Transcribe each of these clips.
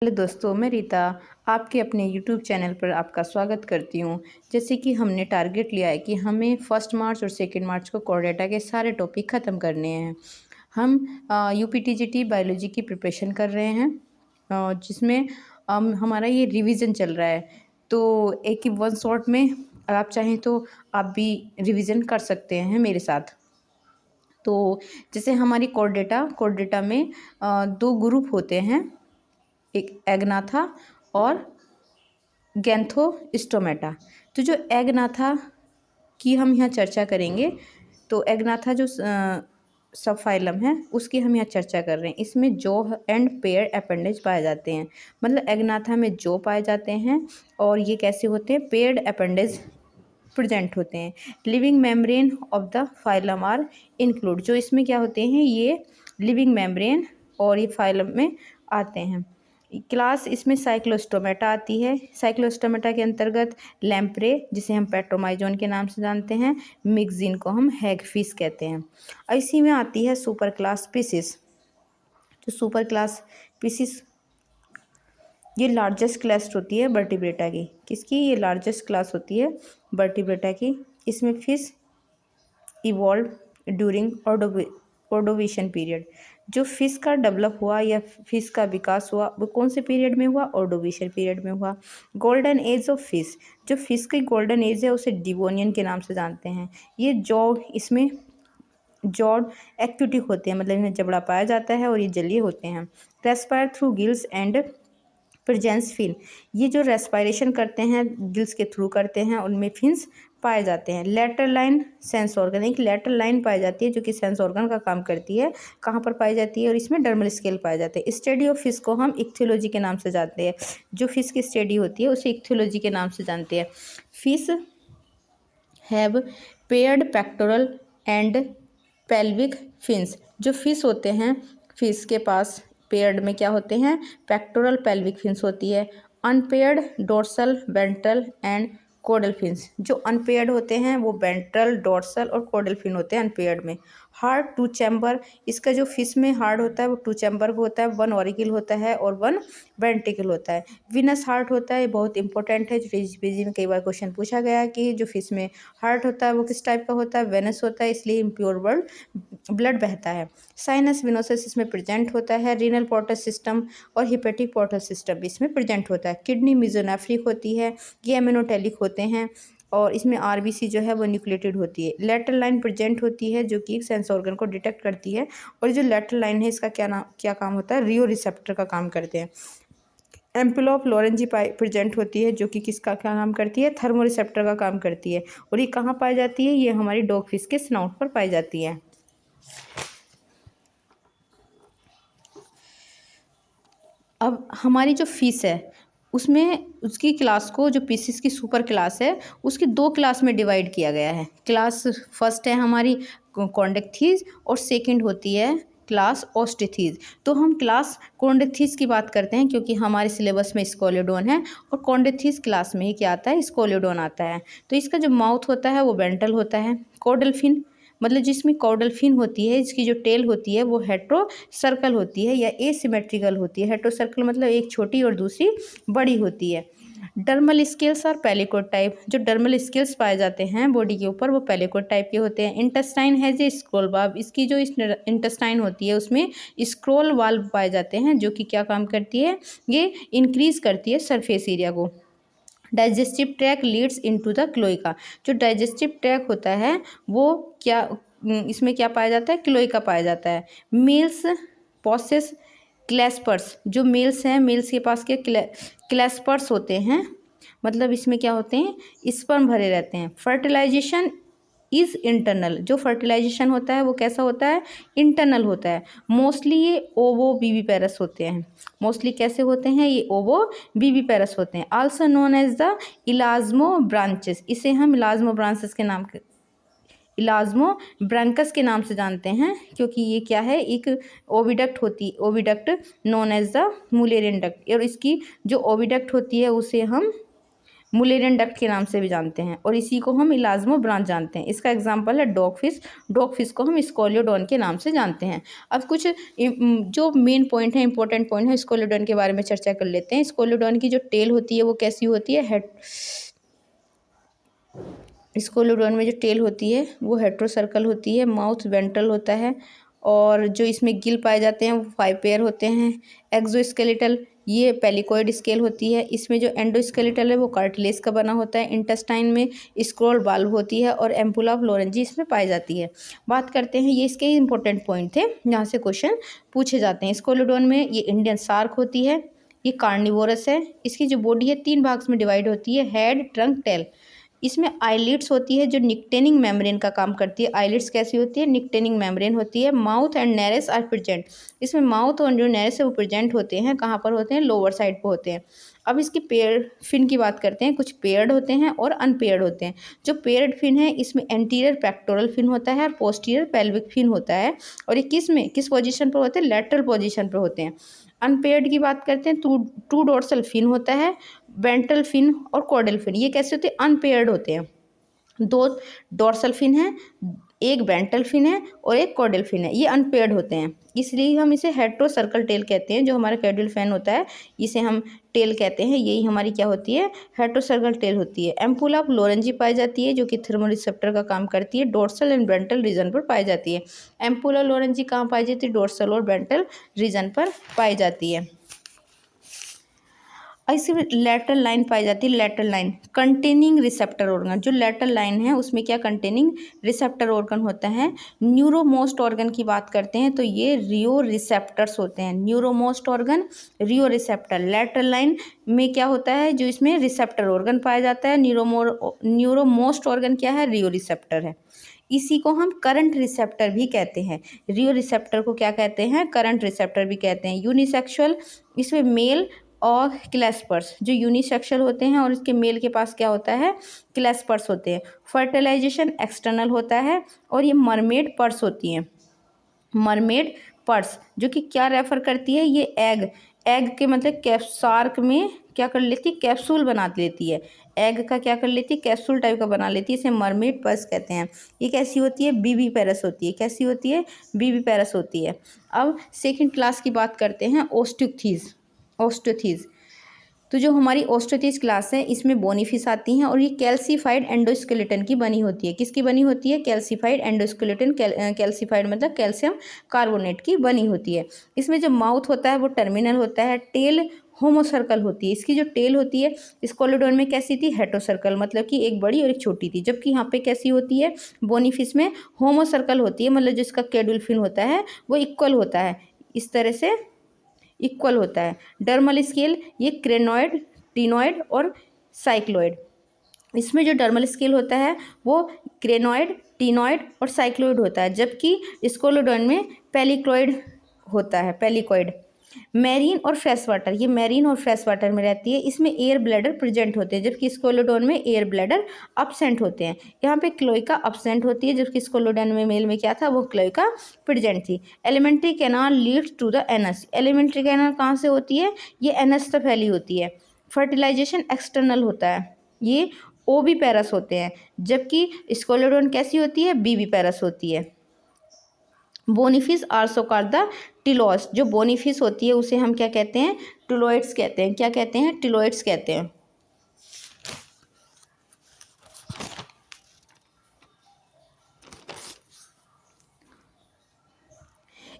Hello दोस्तों, मैं रीता आपके अपने यूट्यूब चैनल पर आपका स्वागत करती हूँ। जैसे कि हमने टारगेट लिया है कि हमें 1 मार्च और 2 मार्च को कोर डेटा के सारे टॉपिक ख़त्म करने हैं। हम यूपीटीजीटी बायोलॉजी की प्रिपरेशन कर रहे हैं, जिसमें हमारा ये रिवीजन चल रहा है। तो एक ही वन शॉट में आप चाहें तो आप भी रिवीजन कर सकते हैं मेरे साथ। तो जैसे हमारी कोर डेटा में 2 ग्रुप होते हैं, एक एग्नाथा और गैंथोस्टोमेटा। तो जो एग्नाथा की हम यहाँ चर्चा करेंगे, तो एग्नाथा जो सब फाइलम है उसकी हम यहाँ चर्चा कर रहे हैं। इसमें जॉ एंड पेयर अपेंडेज पाए जाते हैं, मतलब एग्नाथा में जॉ पाए जाते हैं और ये कैसे होते हैं, पेयर्ड अपेंडेज प्रेजेंट होते हैं। Living membrane of the phylum are include, जो इसमें क्या होते हैं, ये लिविंग मेम्ब्रेन और ये फाइलम में आते हैं। क्लास इसमें साइक्लोस्टोमेटा आती है। साइक्लोस्टोमेटा के अंतर्गत लैम्प्रे, जिसे हम पेट्रोमाइजोन के नाम से जानते हैं, मिक्सिन को हम हैगफिश कहते हैं। इसी में आती है सुपर क्लास स्पीसीज। जो सुपर क्लास स्पीसीज ये लार्जेस्ट क्लास होती है वर्टिब्रेटा की। किसकी? ये लार्जेस्ट क्लास होती है वर्टिब्रेटा की। इसमें फिश इवॉल्व ड्यूरिंग ऑर्डोविशन पीरियड। जो फिश का डेवलप हुआ या फिश का विकास हुआ वो कौन से पीरियड में हुआ? ऑर्डोविशन पीरियड में हुआ। गोल्डन एज ऑफ फिश, जो फिश की गोल्डन एज है उसे डिवोनियन के नाम से जानते हैं। ये जॉ, इसमें जॉड एक्टिव होते हैं, मतलब इनमें जबड़ा पाया जाता है और ये जलीय होते हैं। Respire through gills and presence fin, ये जो रेस्पायरेशन करते हैं गिल्स के थ्रू करते हैं, उनमें फिन्स पाए जाते हैं। लेटरल लाइन सेंस ऑर्गन, एक लेटरल लाइन पाई जाती है जो कि सेंस ऑर्गन का काम करती है। कहाँ पर पाई जाती है? और इसमें डर्मल स्केल पाए जाते हैं। स्टडी ऑफ फिश को हम इक्थियोलॉजी के नाम से जानते हैं। जो फिश की स्टडी होती है उसे इक्थियोलॉजी के नाम से जानते हैं। Fish have paired pectoral and pelvic fins, जो फिश होते हैं फिश के पास पेयर्ड में क्या होते हैं? पेक्टोरल पेल्विक फिन्स होती है। Unpaired dorsal ventral and codal fins, जो अनपेयर्ड होते हैं वो वेंट्रल, डोर्सल और कोडल फिन होते हैं अनपेयर्ड में। हार्ड 2 चैम्बर, इसका जो फिश में हार्ड होता है वो 2 चैम्बर होता है, 1 ऑरिकल होता है और 1 वेंट्रिकल होता है। विनस हार्ट होता है, ये बहुत इंपॉर्टेंट है, पीजी में कई बार क्वेश्चन पूछा गया है कि जो फिश में हार्ट होता है वो किस टाइप का होता है? वेनस होता है, इसलिए इम्प्योर ब्लड बहता है। साइनस विनोसस इसमें प्रेजेंट होता है। रीनल पोर्टल सिस्टम और हिपेटिक पोर्टल सिस्टम भी इसमें प्रेजेंट होता है। किडनी मिजोनेफ्रिक होती है, ये एमिनोटेलिक होते हैं और इसमें आरबीसी जो है वो न्यूक्लिएटेड होती है। लेटरल लाइन प्रेजेंट होती है जो कि सेंस ऑर्गन को डिटेक्ट करती है, और जो लेटरल लाइन है इसका क्या काम होता है? रियो रिसेप्टर का काम करते हैं। एम्पुला ऑफ लॉरेंजी प्रेजेंट होती है जो कि किसका क्या काम करती है? थर्मो रिसेप्टर का काम करती है। और ये कहाँ पाई जाती है? ये हमारी डॉग फिश के स्नॉट पर पाई जाती है। अब हमारी जो फिश है उसमें उसकी क्लास को, जो पीसीस की सुपर क्लास है उसकी 2 क्लास में डिवाइड किया गया है। क्लास फर्स्ट है हमारी कॉन्डेक्थीज और सेकंड होती है क्लास ऑस्टिथीज। तो हम क्लास कॉन्डेक्थीज की बात करते हैं क्योंकि हमारे सिलेबस में स्कोलियोडोन है, और कॉन्डेक्थीज क्लास में ही क्या आता है? स्कोलियोडोन आता है। तो इसका जो माउथ होता है वो वेंट्रल होता है। कॉडल फिन, मतलब जिसमें कॉडल फिन होती है, इसकी जो टेल होती है वो हेट्रो सर्कल होती है या एसिमेट्रिकल होती है। हेट्रो सर्कल मतलब एक छोटी और दूसरी बड़ी होती है। डर्मल स्केल्स और पेलिकोड टाइप, जो डर्मल स्केल्स पाए जाते हैं बॉडी के ऊपर वो पेलिकोड टाइप के होते हैं। इंटेस्टाइन है जो स्क्रोल वाल्व, इसकी जो इंटेस्टाइन होती है उसमें स्क्रोल वाल्व पाए जाते हैं जो कि क्या काम करती है? ये इंक्रीज करती है सरफेस एरिया को। Digestive track Leeds into the cloaca, जो डाइजेस्टिव ट्रैक होता है वो क्या, इसमें क्या पाया जाता है? क्लोइका पाया जाता है। मेल्स पॉसेस क्लैस्पर्स, जो मेल्स हैं मेल्स के पास के क्लैस्पर्स होते हैं, मतलब इसमें क्या होते हैं? स्पर्म भरे रहते हैं। फर्टिलाइजेशन इज इंटरनल, जो फर्टिलाइजेशन होता है वो कैसा होता है? इंटरनल होता है। मोस्टली ये ओवो बीबीपेरस होते हैं। मोस्टली कैसे होते हैं? ये ओवो बीबीपेरस होते हैं। Also known as the elasmobranchs, इसे हम इलाज्मो ब्रांचेस के नाम इलाज्मो ब्रांकस के नाम से जानते हैं क्योंकि ये क्या है? एक ओविडक्ट होती, oviduct known as the Mullerian duct, और इसकी जो ओविडक्ट होती है उसे हम मुलेरियन डक्ट के नाम से भी जानते हैं, और इसी को हम इलाज्मो ब्रांच जानते हैं। इसका एग्जांपल है डॉगफिश। डॉगफिश को हम स्कोलियोडॉन के नाम से जानते हैं। अब कुछ जो मेन पॉइंट है, इंपॉर्टेंट पॉइंट है, स्कोलियोडॉन के बारे में चर्चा कर लेते हैं। स्कोलियोडॉन की जो टेल होती है वो कैसी होती है? स्कोलियोडॉन में जो टेल होती है वो हेट्रोसर्कल होती है, माउथ वेंट्रल होता है, और जो इसमें गिल पाए जाते हैं वो 5 पेयर होते हैं। एक्सोस्केलेटल ये पेलिकॉइड स्केल होती है। इसमें जो एंडोस्केलेटल है वो कार्टिलेज का बना होता है। इंटेस्टाइन में स्क्रोल बाल्व होती है, और एम्पुला ऑफ लोरेंजी इसमें पाई जाती है। बात करते हैं, ये इसके इंपॉर्टेंट पॉइंट थे जहाँ से क्वेश्चन पूछे जाते हैं। स्कोलियोडॉन में ये इंडियन शार्क होती है, ये कार्निवोरस है। इसकी जो बॉडी है 3 भाग्स में डिवाइड होती है, हेड, ट्रंक, टेल। इसमें आईलिड्स होती है जो निक्टेनिंग मेम्ब्रेन का काम करती है। आईलिड्स कैसी होती है? निक्टेनिंग मेम्ब्रेन होती है। Mouth and nares are present. इसमें माउथ और जो नेरेस है वो प्रेजेंट होते हैं। कहाँ पर होते हैं? लोअर साइड पर होते हैं। अब इसकी पेयर फिन की बात करते हैं। कुछ पेयर्ड होते हैं और अनपेयर्ड होते हैं। जो पेयर्ड फिन है इसमें एंटीरियर पेक्टोरल फिन होता है और पोस्टीरियर पेल्विक फिन होता है, और ये किस पोजीशन पर होते हैं? लेटरल पोजीशन पर होते हैं। अनपेयर्ड की बात करते हैं, टू डोर्सल फिन होता है, वेंट्रल फिन और कॉर्डल फिन। ये कैसे होते हैं? अनपेयर्ड होते हैं। 2 डोर्सल फिन है, एक वेंट्रल फिन है और एक कॉर्डल फिन है। ये अनपेयर्ड होते हैं, इसलिए हम इसे हेट्रोसर्कल टेल कहते हैं। जो हमारा कैडुअल फैन होता है इसे हम टेल कहते हैं। यही हमारी क्या होती है? हेट्रोसर्कल टेल होती है। एम्पुला ऑफ लोरेंजी पाई जाती है जो कि थर्मल रिसेप्टर का काम करती है। डोर्सल एंड वेंट्रल रीजन पर पाई जाती है। एम्पुला लोरेंजी कहाँ पाई जाती है? डोर्सल और वेंट्रल रीजन पर पाई जाती है। इसी में लैटरल लाइन पाई जाती है। Lateral line containing receptor organ. जो लैटरल लाइन है उसमें क्या कंटेनिंग रिसेप्टर ऑर्गन होता है। न्यूरोमोस्ट ऑर्गन की बात करते हैं तो ये रियो रिसेप्टर्स होते हैं। न्यूरोमोस्ट ऑर्गन, रियो रिसेप्टर। लैटरल लाइन में क्या होता है? जो इसमें रिसेप्टर ऑर्गन पाया जाता है। न्यूरोमोस्ट ऑर्गन क्या है? रियो रिसेप्टर है। इसी को हम करंट रिसेप्टर भी कहते हैं। रियो रिसेप्टर को क्या कहते हैं? करंट रिसेप्टर भी कहते हैं। यूनिसेक्सुअल, इसमें मेल और क्लेस्पर्स जो यूनिसेक्सुअल होते हैं, और इसके मेल के पास क्या होता है? क्लेस्पर्स होते हैं। फर्टिलाइजेशन एक्सटर्नल होता है, और ये मरमेड पर्स होती हैं। मरमेड पर्स जो कि क्या रेफर करती है? ये एग के मतलब शार्क में क्या कर लेती? कैप्सूल बना लेती है। एग का क्या कर लेती? कैप्सूल टाइप का बना लेती है। इसे मरमेड पर्स कहते हैं। ये कैसी होती है? बीबी पैरस होती है। कैसी होती है? बीबी पैरस होती है। अब सेकंड क्लास की बात करते हैं, ओस्टियोथीज। तो जो हमारी ओस्टियोथीज क्लास है इसमें बोनीफिश आती हैं, और ये कैल्सीफाइड एंडोस्केलेटन की बनी होती है। किसकी बनी होती है? Calcified endoskeleton. कैल्सीफाइड मतलब कैल्शियम कार्बोनेट की बनी होती है। इसमें जो माउथ होता है वो टर्मिनल होता है। टेल होमोसर्कल होती है। इसकी जो टेल होती है स्कोलियोडॉन में कैसी थी? हेट्रोसर्कल, मतलब कि एक बड़ी और एक छोटी थी। जबकि यहाँ पे कैसी होती है? बोनीफिश में होमोसर्कल होती है, मतलब जिसका कैडुअल फिन होता है वो इक्वल होता है, इस तरह से इक्वल होता है। डर्मल स्केल ये क्रेनॉइड, टिनॉइड और साइक्लोइड। इसमें जो डर्मल स्केल होता है वो क्रेनॉइड, टिनॉइड और साइक्लोइड होता है, जबकि स्कोलियोडॉन में पेलिकॉइड होता है। पेलिकॉइड। मैरीन और फ्रेश वाटर, ये मैरीन और फ्रेश वाटर में रहती है। इसमें एयर ब्लैडर प्रेजेंट होते हैं, जबकि स्कोलियोडॉन में एयर ब्लैडर अब्सेंट होते हैं। यहाँ पे क्लोइका अब्सेंट होती है, जबकि स्कोलियोडॉन में मेल में क्या था? वो क्लोइका प्रेजेंट थी। Alimentary canal leads to the anus. Alimentary canal कहाँ से होती है? ये एनस तक फैली होती है। फर्टिलाइजेशन एक्सटर्नल होता है, ये ओबी पैरस होते हैं, जबकि स्कोलियोडॉन कैसी होती है? बीबी पैरस होती है। Bony fish also called the teleost. जो बोनीफिश होती है उसे हम क्या कहते हैं? टिलोइड्स कहते हैं। क्या कहते हैं? टिलोइड्स कहते हैं।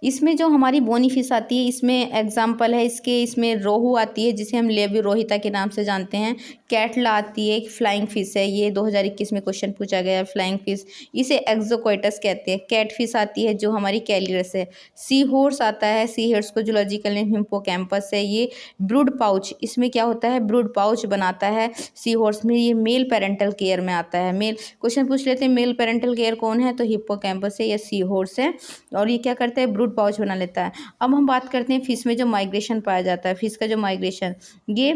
इसमें जो हमारी बोनीफिश आती है इसमें एग्जाम्पल है इसके, इसमें रोहू आती है जिसे हम लेबी रोहिता के नाम से जानते हैं। कैटला आती है, एक फ्लाइंग फिश है, ये 2021 में क्वेश्चन पूछा गया है। फ्लाइंग फिश इसे एक्सोकोइटस कहते हैं। कैटफिश आती है जो हमारी कैलियस है। सी हॉर्स आता है, सी हॉर्स को जूलॉजिकल नेम हिप्पोकैम्पस है। ये ब्रूड पाउच, इसमें क्या होता है? ब्रूड पाउच बनाता है सी हॉर्स में। ये मेल पेरेंटल केयर में आता है। मेल क्वेश्चन पूछ लेते हैं मेल पेरेंटल केयर कौन है? तो हिप्पोकैम्पस है या सी हॉर्स है, और ये क्या करता है? ब्रूड पाउच बना लेता है। अब हम बात करते हैं फिश में जो माइग्रेशन पाया जाता है। फिश का जो माइग्रेशन, ये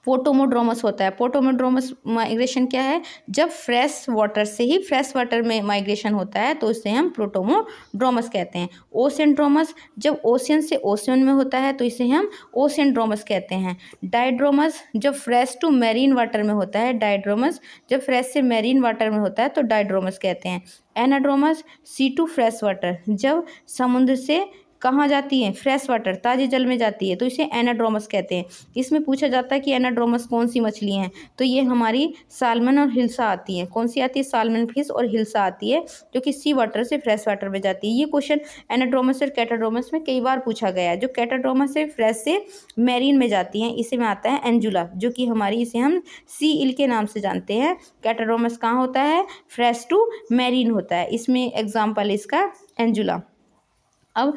पोटोमोड्रोमस होता है। पोटोमोड्रोमस माइग्रेशन क्या है, जब फ्रेश वाटर से ही फ्रेश वाटर में माइग्रेशन होता है तो इसे हम पोटोमोड्रोमस कहते हैं। ओशियनड्रोमस जब ओशियन से ओशियन में होता है तो इसे हम ओशियनड्रोमस कहते हैं। डाइड्रोमस जब फ्रेश टू मैरीन वाटर में होता है, डाइड्रोमस जब फ्रेश से मैरीन वाटर में होता है तो डाइड्रोमस कहते हैं। Anadromous sea to fresh water जब समुद्र से कहाँ जाती है, फ्रेश वाटर ताजे जल में जाती है तो इसे एनाड्रोमस कहते हैं। इसमें पूछा जाता है कि एनाड्रोमस कौन सी मछली हैं, तो ये हमारी साल्मन और हिल्सा आती हैं। कौन सी आती है, साल्मन फिश और हिल्सा आती है जो कि सी वाटर से फ्रेश वाटर में जाती है। ये क्वेश्चन एनाड्रोमस और कैटाड्रोमस में कई बार पूछा गया है। जो कैटाड्रोमस से फ्रेश से मैरीन में जाती हैं इसी में आता है एंजुला, जो कि हमारी इसे हम सी इल के नाम से जानते हैं। कैटाड्रोमस कहाँ होता है, फ्रेश टू मैरीन होता है। इसमें एग्जाम्पल इसका एंजुला। अब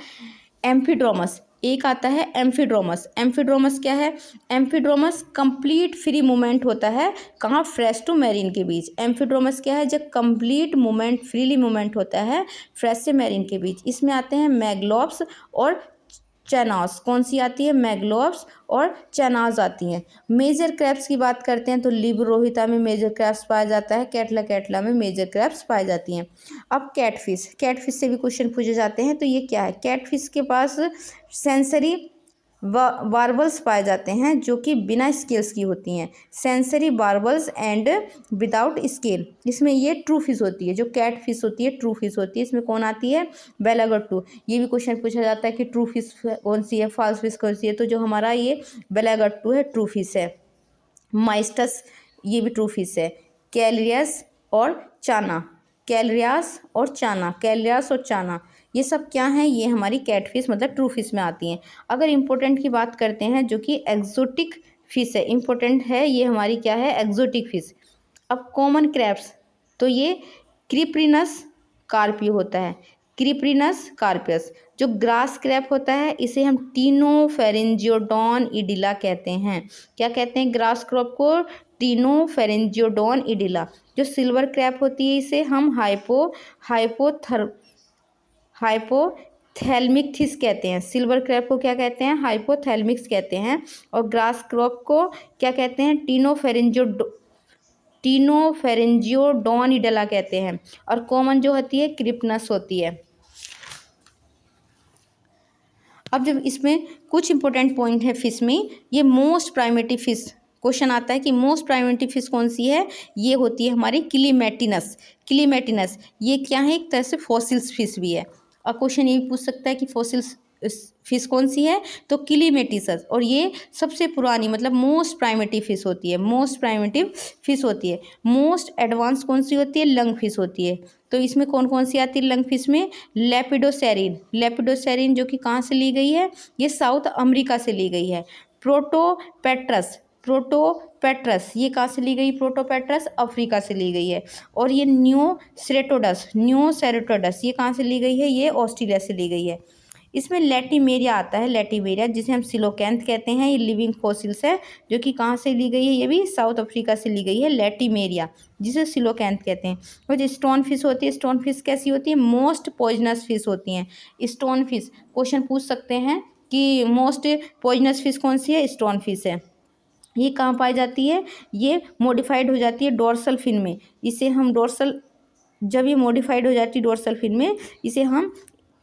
एम्फीड्रोमस एक आता है एम्फीड्रोमस। एम्फीड्रोमस क्या है, एम्फीड्रोमस कंप्लीट फ्री मूवमेंट होता है कहाँ, फ्रेश टू मैरीन के बीच। एम्फीड्रोमस क्या है, जब कंप्लीट मूवमेंट फ्रीली मूवमेंट होता है फ्रेश से मैरीन के बीच। इसमें आते हैं मैग्लोब्स और चैनास। कौन सी आती है, मैग्लोब्स और चैनास आती हैं। मेजर क्रैब्स की बात करते हैं तो लिबरोहिता में मेजर क्रैब्स पाया जाता है, कैटला कैटला में मेजर क्रैब्स पाई जाती हैं। अब कैटफिश, कैटफिश से भी क्वेश्चन पूछे जाते हैं तो ये क्या है, कैटफिश के पास सेंसरी बार्बल्स पाए जाते हैं जो कि बिना स्केल्स की होती हैं। Sensory barbels and without scale, इसमें ये ट्रू फिश होती है। जो कैट फिश होती है ट्रू फिश होती है। इसमें कौन आती है, बेलागट्टू। ये भी क्वेश्चन पूछा जाता है कि ट्रू फिश कौन सी है, फॉल्स फिश कौन सी है, तो जो हमारा ये बेलागट्टू है ट्रू फिश है। माइस्टस ये भी ट्रू फिश है। कैलरियस और चाना, कैलरियास और चाना, कैलरियास और चाना ये सब क्या हैं, ये हमारी कैटफिश मतलब ट्रू फिश में आती हैं। अगर इम्पोर्टेंट की बात करते हैं जो कि एक्जोटिक फिश है, इम्पोर्टेंट है ये हमारी क्या है, एक्जोटिक फिश। अब कॉमन क्रैब्स तो ये क्रिप्रिनस कार्पियो होता है, क्रिप्रिनस कार्पियस। जो ग्रास क्रैप होता है इसे हम टीनोफेरेंजियोडॉन इडिला कहते हैं। क्या कहते हैं, ग्रास क्रैप को टीनोफेरेंजियोडॉन इडिला। जो सिल्वर क्रैप होती है इसे हम हाइपोथैलमिक्थिस कहते हैं। सिल्वर क्रैप को क्या कहते हैं, हाइपोथैलमिक्स कहते हैं। और ग्रास क्रैप को क्या कहते हैं, टीनोफेरेंजियोडॉन इडिला कहते हैं। और कॉमन जो होती है क्रिप्नस होती है। अब जब इसमें कुछ इंपॉर्टेंट पॉइंट है फिश में, ये मोस्ट प्राइमेटिव फिश क्वेश्चन आता है कि मोस्ट प्राइमेटिव फिश कौन सी है, ये होती है हमारी क्लीमेटिनस। क्लीमेटिनस ये क्या है, एक तरह से फॉसिल्स फिश भी है। और क्वेश्चन ये भी पूछ सकता है कि फॉसिल्स फिश कौन सी है, तो क्लीमेटिसस। और ये सबसे पुरानी मतलब मोस्ट प्राइमेटिव फिश होती है, मोस्ट प्राइमेटिव फिश होती है। मोस्ट एडवांस कौन सी होती है, लंग फिश होती है। तो इसमें कौन कौन सी आती है लंग फिश में, लेपिडोसेरिन। लेपिडोसेरिन जो कि कहाँ से ली गई है, ये साउथ अमेरिका से ली गई है। प्रोटोपेट्रस, प्रोटोपेट्रस ये कहाँ से ली गई, प्रोटोपेट्रस अफ्रीका से ली गई है। और ये न्यूसेरेटोडस, न्यूसेरेटोडस ये कहाँ से ली गई है, ये ऑस्ट्रेलिया से ली गई है। इसमें लैटिमेरिया आता है, लैटिमेरिया जिसे हम सिलोकैंथ कहते हैं। ये लिविंग फॉसिल्स है जो कि कहाँ से ली गई है, ये भी साउथ अफ्रीका से ली गई है, लैटिमेरिया जिसे सिलोकैंथ कहते हैं। और जो स्टोन फिश होती है, स्टोन फिश कैसी होती है, मोस्ट पॉइजनस फिश होती हैं स्टोन फिश। क्वेश्चन पूछ सकते हैं कि मोस्ट पॉइजनस फिश कौन सी है, स्टोन फिश है। ये कहाँ पाई जाती है, ये मॉडिफाइड हो जाती है डोर्सल फिन में। इसे हम डोर्सल, जब ये मॉडिफाइड हो जाती है डोर्सल फिन में इसे हम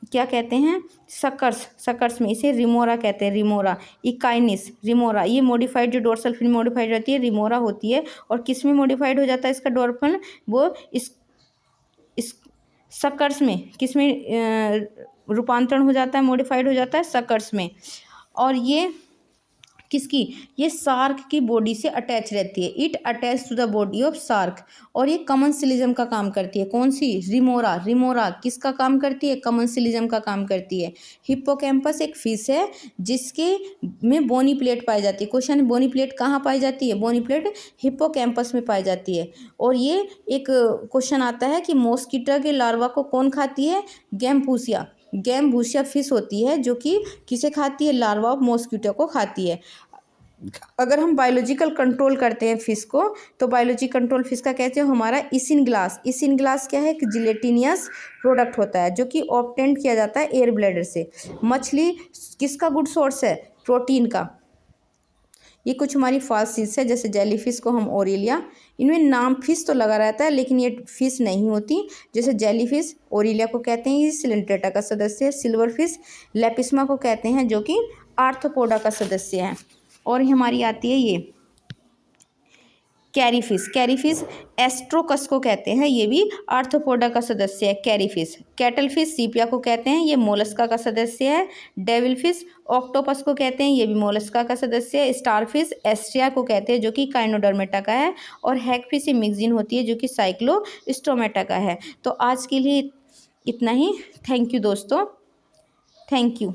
क्या कहते हैं, सकर्स में इसे रिमोरा कहते हैं, रिमोरा। इकाइनिस, रिमोरा ये मॉडिफाइड जो डोर्सल फिन मॉडिफाइड रहती है रिमोरा होती है। और किस में मॉडिफाइड हो जाता है इसका डोर्फल, वो इस सकर्स में, किस में रूपांतरण हो जाता है, मॉडिफाइड हो जाता है सकर्स में। और ये किसकी, ये शार्क की बॉडी से अटैच रहती है, it attach to the body of shark. और ये कमनसिलिज्म का काम करती है, कौन सी, रिमोरा। रिमोरा किसका काम करती है, कमनसिलिज्म का काम करती है। हिप्पोकैम्पस एक फिश है जिसके में बोनी प्लेट पाई जाती है। क्वेश्चन, बोनी प्लेट कहाँ पाई जाती है, बोनी प्लेट हिप्पोकैम्पस में पाई जाती है। और ये एक क्वेश्चन आता है कि मॉस्किटो के लार्वा को कौन खाती है, गैम्बूसिया। गैम्बूसिया फिश होती है जो कि किसे खाती है, लार्वा ऑफ मॉस्किटो को खाती है। अगर हम बायोलॉजिकल कंट्रोल करते हैं फिश को तो बायोलॉजी कंट्रोल फिश का कहते हैं हमारा इसिनग्लास। इसिनग्लास क्या है, एक जिलेटिनियस प्रोडक्ट होता है जो कि ऑब्टेन किया जाता है एयर ब्लैडर से। मछली किसका गुड सोर्स है, प्रोटीन का। ये कुछ हमारी फॉसिल्स है, जैसे जेलीफिश को हम ओरेलिया, इनमें नाम फिश तो लगा रहता है लेकिन ये फिश नहीं होती। जैसे जेलीफिश ओरेलिया को कहते हैं, ये सिलेंट्रेटा का सदस्य है। सिल्वर फिश लेपिस्मा को कहते हैं जो कि आर्थ्रोपोडा का सदस्य है। और हमारी आती है ये कैरीफिश। कैरीफिश एस्ट्रोकस को कहते हैं, ये भी आर्थ्रोपोडा का सदस्य है कैरीफिश। कैटलफिश सीपिया को कहते हैं, ये मोलस्का का सदस्य है। डेविलफिश ऑक्टोपस को कहते हैं, ये भी मोलस्का का सदस्य है। स्टारफिश एस्ट्रिया को कहते हैं जो कि काइनोडर्मेटा का है। और हैगफिश मिक्सिन होती है जो कि साइक्लोस्टोमेटा का है। तो आज के लिए इतना ही। थैंक यू दोस्तों, थैंक यू।